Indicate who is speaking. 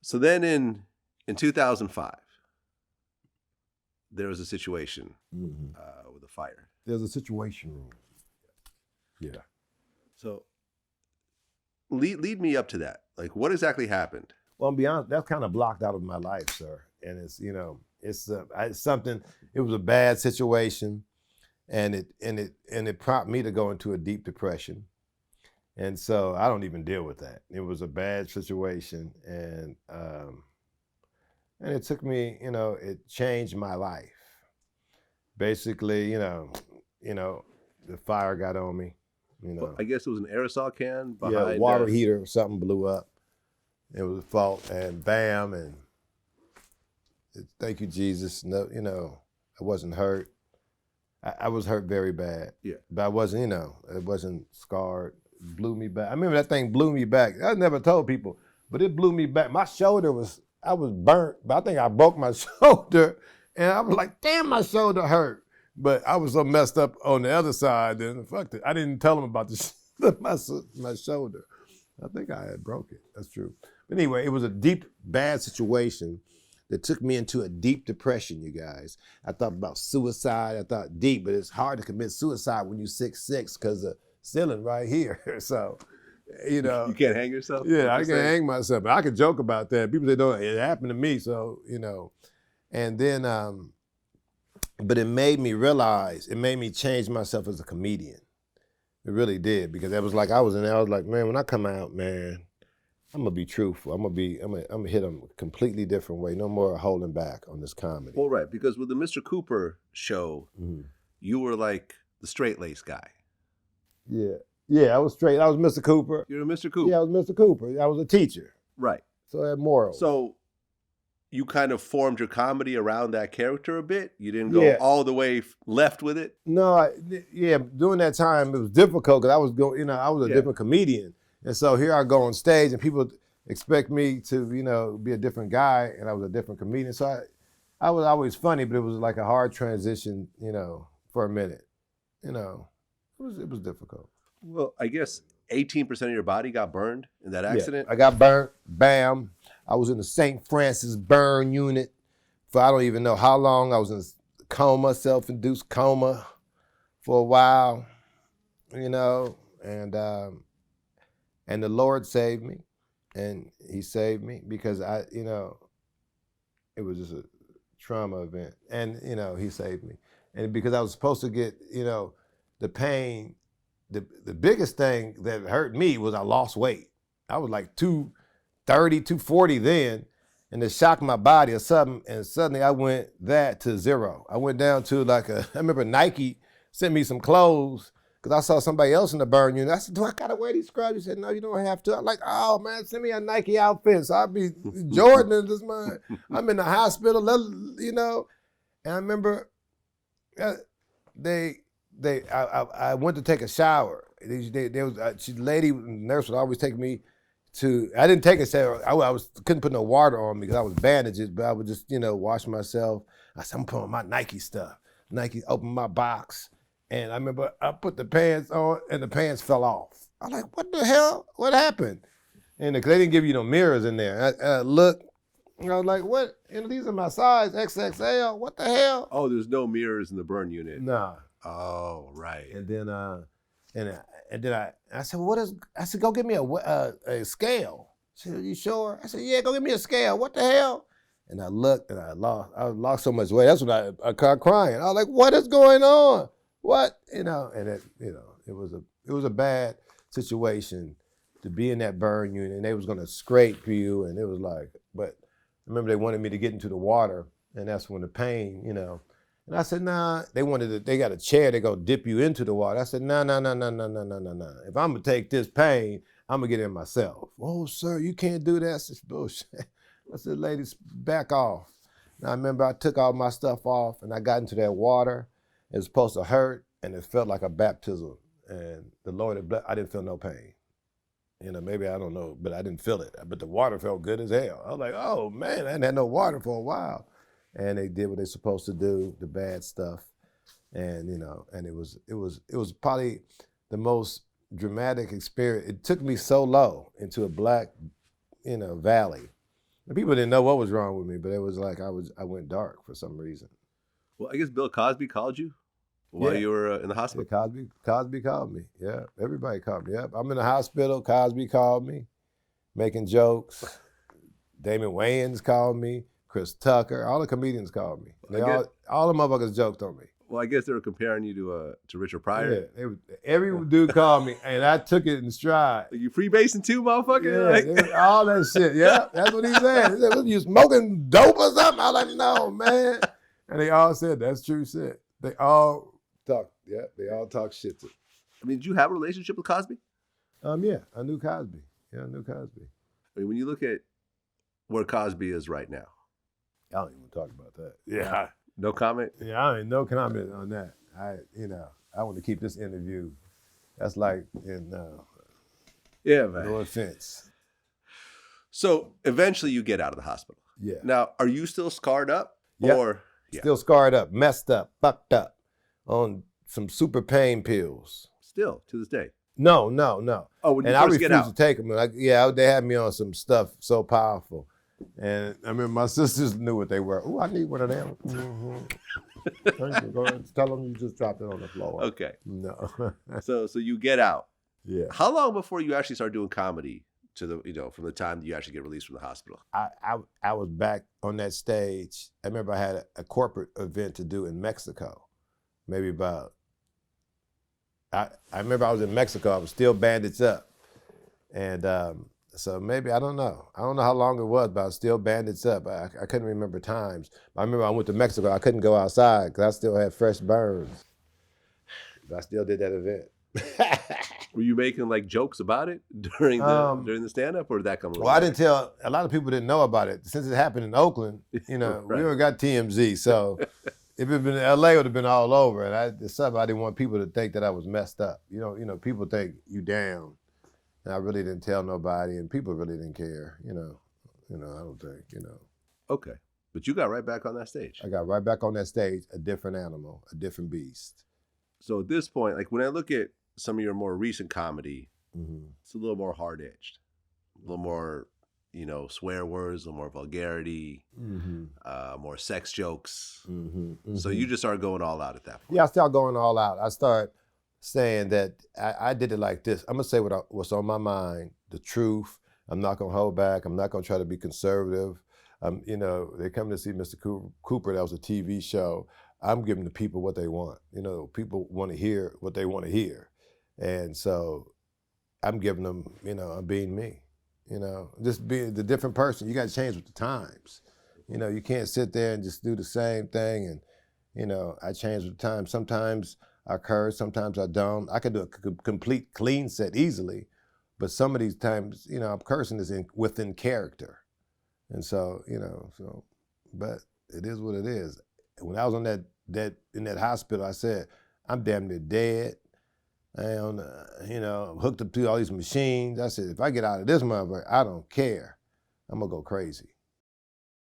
Speaker 1: So then in 2005, there was a situation with a fire.
Speaker 2: There's a situation room. Yeah.
Speaker 1: So lead me up to that. Like, what exactly happened?
Speaker 2: Well, to be honest, that's kind of blocked out of my life, sir. And it's, it's something. It was a bad situation, and it prompted me to go into a deep depression. And so I don't even deal with that. It was a bad situation, and it took me, it changed my life. Basically, the fire got on me.
Speaker 1: Well, I guess it was an aerosol can behind.
Speaker 2: Yeah, water heater, something blew up. It was a fault, and bam, and thank you, Jesus. No, I wasn't hurt. I was hurt very bad.
Speaker 1: Yeah.
Speaker 2: But I wasn't, it wasn't scarred. It blew me back. I remember that thing blew me back. I never told people, but it blew me back. My shoulder I was burnt, but I think I broke my shoulder, and I was like, damn, my shoulder hurt. But I was so messed up on the other side, then fuck it. I didn't tell them about my shoulder. I think I had broke it. That's true. But anyway, it was a deep, bad situation that took me into a deep depression, you guys. I thought about suicide. I thought deep, but it's hard to commit suicide when you're 6'6" because the ceiling right here. So,
Speaker 1: You can't hang yourself?
Speaker 2: Yeah, I can't hang myself. But I could joke about that. People say, no, it happened to me. So, and then, but it made me realize, it made me change myself as a comedian. It really did, because it was like, I was like, man, when I come out, man, I'm gonna be truthful. I'm gonna hit them a completely different way. No more holding back on this comedy.
Speaker 1: Well, right, because with the Mr. Cooper show, you were like the straight-laced guy.
Speaker 2: Yeah, I was straight. I was Mr. Cooper.
Speaker 1: You're Mr. Cooper.
Speaker 2: Yeah, I was Mr. Cooper. I was a teacher.
Speaker 1: Right.
Speaker 2: So I had morals.
Speaker 1: So you kind of formed your comedy around that character a bit? You didn't go all the way left with it?
Speaker 2: No, during that time, it was difficult because I was going, I was a different comedian. And so here I go on stage and people expect me to, be a different guy, and I was a different comedian. So I was always funny, but it was like a hard transition, for a minute. It was difficult.
Speaker 1: Well, I guess 18% of your body got burned in that accident?
Speaker 2: Yeah, I got burnt, bam. I was in the St. Francis burn unit for I don't even know how long. I was in coma, self-induced coma for a while, and the Lord saved me, and he saved me because it was just a trauma event, and, he saved me. And because I was supposed to get, the pain, the biggest thing that hurt me was I lost weight. I was like 230, 240 then, and it shocked my body or something, and suddenly I went to zero. I went down to I remember Nike sent me some clothes because I saw somebody else in the burn unit. I said, do I gotta wear these scrubs? He said, no, you don't have to. I'm like, oh man, send me a Nike outfit. So I'll be Jordan in this month. I'm in the hospital, and I remember I went to take a shower. There was a lady, nurse would always take me to, I didn't take a shower. Couldn't put no water on me because I was bandages, but I would just, wash myself. I said, I'm putting on my Nike stuff. Nike opened my box. And I remember I put the pants on and the pants fell off. I'm like, what the hell? What happened? And they didn't give you no mirrors in there. I looked, and I was like, what? And these are my size, XXL. What the hell?
Speaker 1: Oh, there's no mirrors in the burn unit.
Speaker 2: Nah.
Speaker 1: Oh, right.
Speaker 2: And then I said, I said, go get me a scale. She said, you sure? I said, yeah, go get me a scale. What the hell? And I looked and I lost so much weight. That's when I started crying. I was like, what is going on? What? And it was a bad situation to be in that burn unit, and they was gonna scrape you, and it was like, but I remember they wanted me to get into the water, and that's when the pain, and I said, nah, they got a chair, they gonna dip you into the water. I said, nah. If I'm gonna take this pain, I'm gonna get in myself. Oh, sir, you can't do that. That's bullshit. I said, ladies, back off. And I remember I took all my stuff off, and I got into that water. It was supposed to hurt, and it felt like a baptism. And the Lord, I didn't feel no pain. Maybe I don't know, but I didn't feel it. But the water felt good as hell. I was like, oh man, I hadn't had no water for a while. And they did what they're supposed to do, the bad stuff. And, and it was probably the most dramatic experience. It took me so low into a black, valley. And people didn't know what was wrong with me, but it was like I went dark for some reason.
Speaker 1: Well, I guess Bill Cosby called you while you were in the hospital.
Speaker 2: Yeah, Cosby called me. Yeah, everybody called me. Yep, I'm in the hospital. Cosby called me, making jokes. Damon Wayans called me. Chris Tucker, all the comedians called me. All the motherfuckers joked on me.
Speaker 1: Well, I guess they were comparing you to Richard Pryor.
Speaker 2: Yeah, every dude called me, and I took it in stride.
Speaker 1: Are you freebasing too, motherfucker?
Speaker 2: Yeah, all that shit. Yeah, that's what he said. He said, "You smoking dope or something?" I was like, "No, man." And they all said, "That's true shit." They all talk. Yeah, they all talk shit to me.
Speaker 1: I mean, did you have a relationship with Cosby?
Speaker 2: Yeah, I knew Cosby. Yeah, I knew Cosby.
Speaker 1: I mean, when you look at where Cosby is right now,
Speaker 2: I don't even talk about that. Yeah.
Speaker 1: No comment?
Speaker 2: Yeah, I ain't no comment on that. I want to keep this interview. That's like
Speaker 1: yeah, man.
Speaker 2: No offense.
Speaker 1: So eventually you get out of the hospital.
Speaker 2: Yeah.
Speaker 1: Now, are you still scarred up?
Speaker 2: Yep.
Speaker 1: Or
Speaker 2: still scarred up, messed up, fucked up on some super pain pills.
Speaker 1: Still to this day?
Speaker 2: No.
Speaker 1: Oh, when you
Speaker 2: and
Speaker 1: first
Speaker 2: I refused
Speaker 1: get out.
Speaker 2: to take them. They had me on some stuff so powerful. And I mean, my sisters knew what they were. Oh, I need one of them. Thank you. Go ahead and tell them you just dropped it on the floor.
Speaker 1: Okay.
Speaker 2: No.
Speaker 1: So you get out.
Speaker 2: Yeah.
Speaker 1: How long before you actually start doing comedy from the time that you actually get released from the hospital?
Speaker 2: I was back on that stage. I remember I had a corporate event to do in Mexico. Maybe about, I remember I was in Mexico. I was still bandaged up. And so maybe, I don't know. I don't know how long it was, but I was still bandaged up. I couldn't remember times. I remember I went to Mexico. I couldn't go outside because I still had fresh burns. But I still did that event.
Speaker 1: Were you making like jokes about it during the stand-up, or did that come later?
Speaker 2: Well, I didn't tell, a lot of people didn't know about it. Since it happened in Oakland,
Speaker 1: Right.
Speaker 2: We already got TMZ. So if it had been in LA, it would have been all over. And it's something I didn't want people to think that I was messed up. People think you down. And I really didn't tell nobody, and people really didn't care. I don't think.
Speaker 1: Okay, but you got right back on that stage.
Speaker 2: I got right back on that stage, a different animal, a different beast.
Speaker 1: So at this point, like when I look at some of your more recent comedy,
Speaker 2: Mm-hmm.
Speaker 1: it's a little more hard-edged, a little more, swear words, a little more vulgarity,
Speaker 2: Mm-hmm.
Speaker 1: more sex jokes.
Speaker 2: Mm-hmm. Mm-hmm.
Speaker 1: So you just started going all out at that point.
Speaker 2: Yeah, I started going all out. I started saying that I did it like this. I'm going to say what's on my mind, the truth. I'm not going to hold back. I'm not going to try to be conservative. They come to see Mr. Cooper. That was a TV show. I'm giving the people what they want. People want to hear what they want to hear. And so I'm giving them, I'm being me. Just being the different person. You got to change with the times. You can't sit there and just do the same thing. And, I change with the times. Sometimes I curse, sometimes I don't. I could do a complete clean set easily, but some of these times, I'm cursing is within character. And so, but it is what it is. When I was on in that hospital, I said, I'm damn near dead. I'm hooked up to all these machines. I said, if I get out of this motherfucker, I don't care. I'm gonna go crazy.